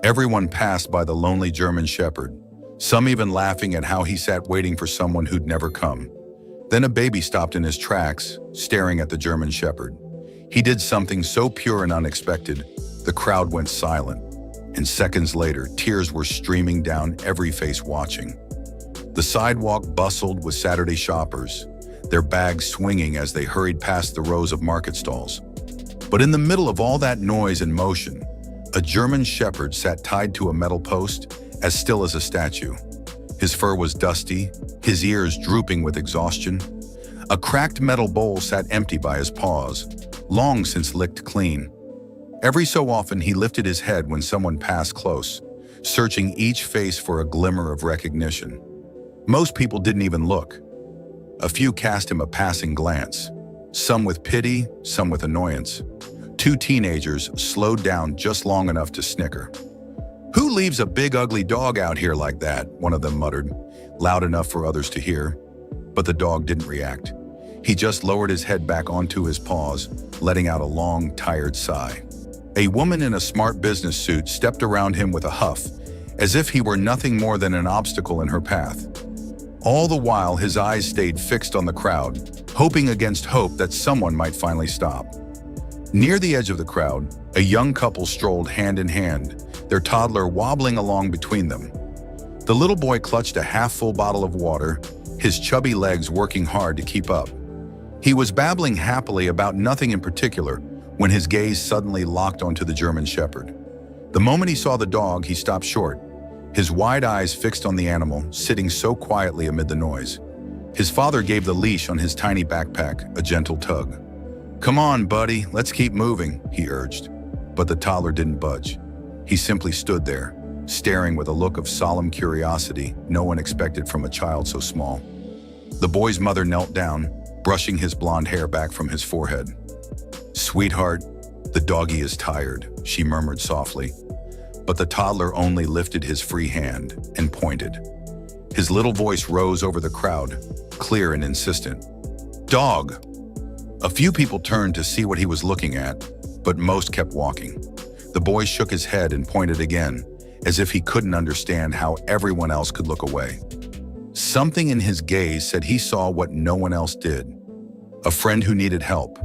Everyone passed by the lonely German shepherd, some even laughing at how he sat waiting for someone who'd never come. Then a baby stopped in his tracks, staring at the German shepherd. He did something so pure and unexpected, the crowd went silent, and seconds later, tears were streaming down every face watching. The sidewalk bustled with Saturday shoppers, their bags swinging as they hurried past the rows of market stalls. But in the middle of all that noise and motion, a German shepherd sat tied to a metal post, as still as a statue. His fur was dusty, his ears drooping with exhaustion. A cracked metal bowl sat empty by his paws, long since licked clean. Every so often he lifted his head when someone passed close, searching each face for a glimmer of recognition. Most people didn't even look. A few cast him a passing glance, some with pity, some with annoyance. Two teenagers slowed down just long enough to snicker. "Who leaves a big ugly dog out here like that?" one of them muttered, loud enough for others to hear. But the dog didn't react. He just lowered his head back onto his paws, letting out a long, tired sigh. A woman in a smart business suit stepped around him with a huff, as if he were nothing more than an obstacle in her path. All the while, his eyes stayed fixed on the crowd, hoping against hope that someone might finally stop. Near the edge of the crowd, a young couple strolled hand in hand, their toddler wobbling along between them. The little boy clutched a half-full bottle of water, his chubby legs working hard to keep up. He was babbling happily about nothing in particular when his gaze suddenly locked onto the German shepherd. The moment he saw the dog, he stopped short, his wide eyes fixed on the animal, sitting so quietly amid the noise. His father gave the leash on his tiny backpack a gentle tug. "Come on, buddy, let's keep moving," he urged. But the toddler didn't budge. He simply stood there, staring with a look of solemn curiosity no one expected from a child so small. The boy's mother knelt down, brushing his blonde hair back from his forehead. "Sweetheart, the doggy is tired," she murmured softly. But the toddler only lifted his free hand and pointed. His little voice rose over the crowd, clear and insistent. "Dog!" A few people turned to see what he was looking at, but most kept walking. The boy shook his head and pointed again, as if he couldn't understand how everyone else could look away. Something in his gaze said he saw what no one else did. A friend who needed help.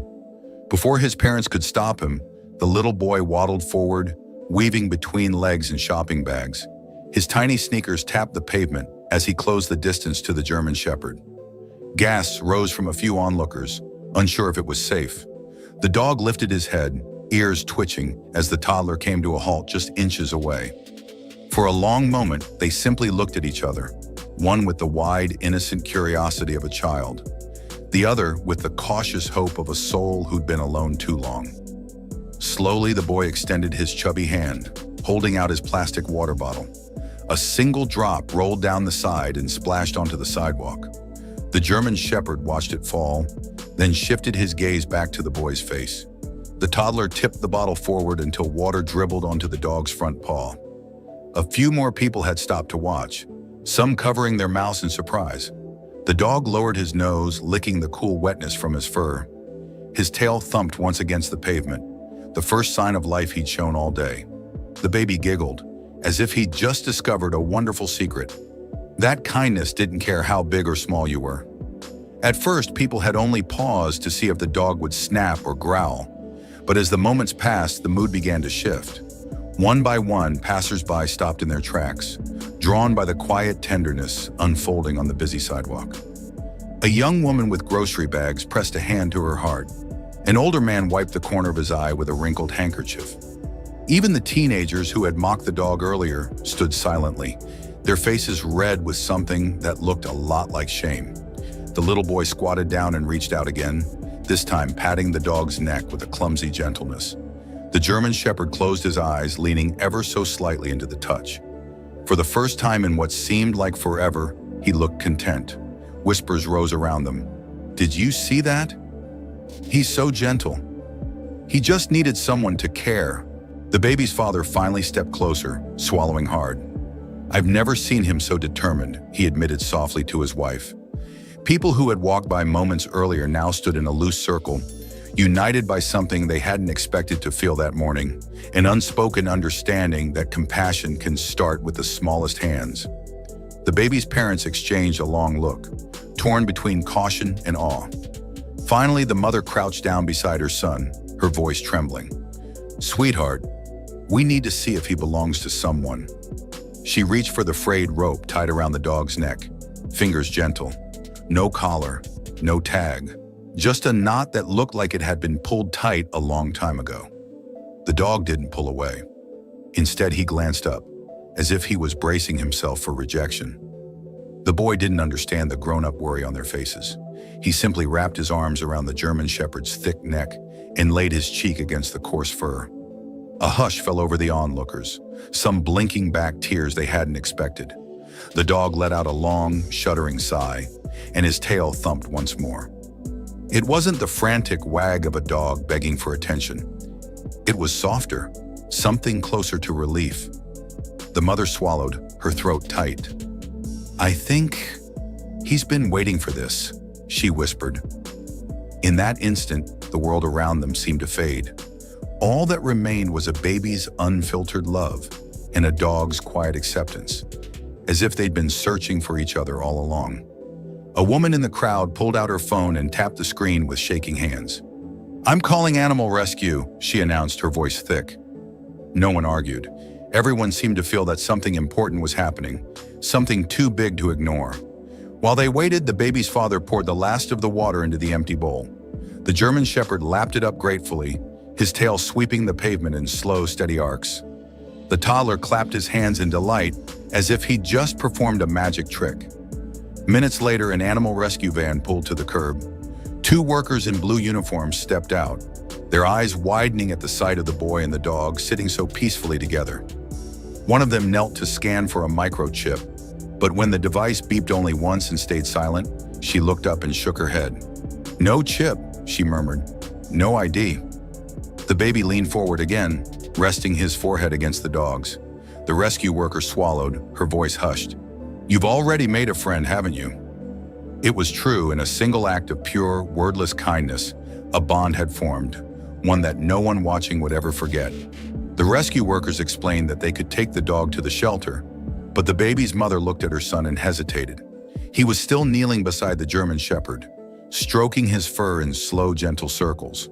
Before his parents could stop him, the little boy waddled forward, weaving between legs and shopping bags. His tiny sneakers tapped the pavement as he closed the distance to the German shepherd. Gasps rose from a few onlookers, unsure if it was safe. The dog lifted his head, ears twitching, as the toddler came to a halt just inches away. For a long moment, they simply looked at each other, one with the wide, innocent curiosity of a child, the other with the cautious hope of a soul who'd been alone too long. Slowly, the boy extended his chubby hand, holding out his plastic water bottle. A single drop rolled down the side and splashed onto the sidewalk. The German shepherd watched it fall, then shifted his gaze back to the boy's face. The toddler tipped the bottle forward until water dribbled onto the dog's front paw. A few more people had stopped to watch, some covering their mouths in surprise. The dog lowered his nose, licking the cool wetness from his fur. His tail thumped once against the pavement, the first sign of life he'd shown all day. The baby giggled, as if he'd just discovered a wonderful secret. That kindness didn't care how big or small you were. At first, people had only paused to see if the dog would snap or growl. But as the moments passed, the mood began to shift. One by one, passers-by stopped in their tracks, drawn by the quiet tenderness unfolding on the busy sidewalk. A young woman with grocery bags pressed a hand to her heart. An older man wiped the corner of his eye with a wrinkled handkerchief. Even the teenagers who had mocked the dog earlier stood silently, their faces red with something that looked a lot like shame. The little boy squatted down and reached out again, this time patting the dog's neck with a clumsy gentleness. The German shepherd closed his eyes, leaning ever so slightly into the touch. For the first time in what seemed like forever, he looked content. Whispers rose around them. "Did you see that? He's so gentle. He just needed someone to care." The baby's father finally stepped closer, swallowing hard. "I've never seen him so determined," he admitted softly to his wife. People who had walked by moments earlier now stood in a loose circle, united by something they hadn't expected to feel that morning, an unspoken understanding that compassion can start with the smallest hands. The baby's parents exchanged a long look, torn between caution and awe. Finally, the mother crouched down beside her son, her voice trembling. "Sweetheart, we need to see if he belongs to someone." She reached for the frayed rope tied around the dog's neck, fingers gentle. No collar, no tag, just a knot that looked like it had been pulled tight a long time ago. The dog didn't pull away. Instead, he glanced up, as if he was bracing himself for rejection. The boy didn't understand the grown-up worry on their faces. He simply wrapped his arms around the German Shepherd's thick neck and laid his cheek against the coarse fur. A hush fell over the onlookers, some blinking back tears they hadn't expected. The dog let out a long, shuddering sigh, and his tail thumped once more. It wasn't the frantic wag of a dog begging for attention. It was softer, something closer to relief. The mother swallowed, her throat tight. "I think he's been waiting for this," she whispered. In that instant, the world around them seemed to fade. All that remained was a baby's unfiltered love and a dog's quiet acceptance, as if they'd been searching for each other all along. A woman in the crowd pulled out her phone and tapped the screen with shaking hands. "I'm calling Animal Rescue," she announced, her voice thick. No one argued. Everyone seemed to feel that something important was happening, something too big to ignore. While they waited, the baby's father poured the last of the water into the empty bowl. The German Shepherd lapped it up gratefully, his tail sweeping the pavement in slow, steady arcs. The toddler clapped his hands in delight, as if he'd just performed a magic trick. Minutes later, an animal rescue van pulled to the curb. Two workers in blue uniforms stepped out, their eyes widening at the sight of the boy and the dog sitting so peacefully together. One of them knelt to scan for a microchip, but when the device beeped only once and stayed silent, she looked up and shook her head. "No chip," she murmured. "No ID." The baby leaned forward again, resting his forehead against the dog's. The rescue worker swallowed, her voice hushed. "You've already made a friend, haven't you?" It was true. In a single act of pure, wordless kindness, a bond had formed, one that no one watching would ever forget. The rescue workers explained that they could take the dog to the shelter, but the baby's mother looked at her son and hesitated. He was still kneeling beside the German Shepherd, stroking his fur in slow, gentle circles.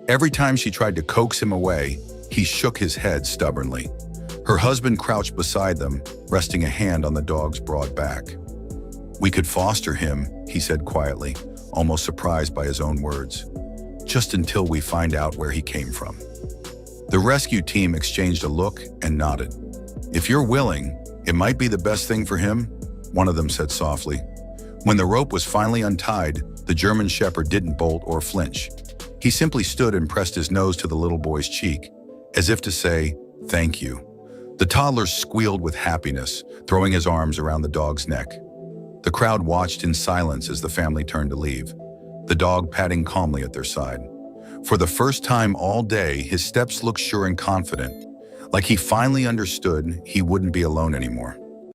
Every time she tried to coax him away, he shook his head stubbornly. Her husband crouched beside them, resting a hand on the dog's broad back. "We could foster him," he said quietly, almost surprised by his own words, "just until we find out where he came from." The rescue team exchanged a look and nodded. "If you're willing, it might be the best thing for him," one of them said softly. When the rope was finally untied, the German Shepherd didn't bolt or flinch. He simply stood and pressed his nose to the little boy's cheek, as if to say, "Thank you." The toddler squealed with happiness, throwing his arms around the dog's neck. The crowd watched in silence as the family turned to leave, the dog padding calmly at their side. For the first time all day, his steps looked sure and confident, like he finally understood he wouldn't be alone anymore.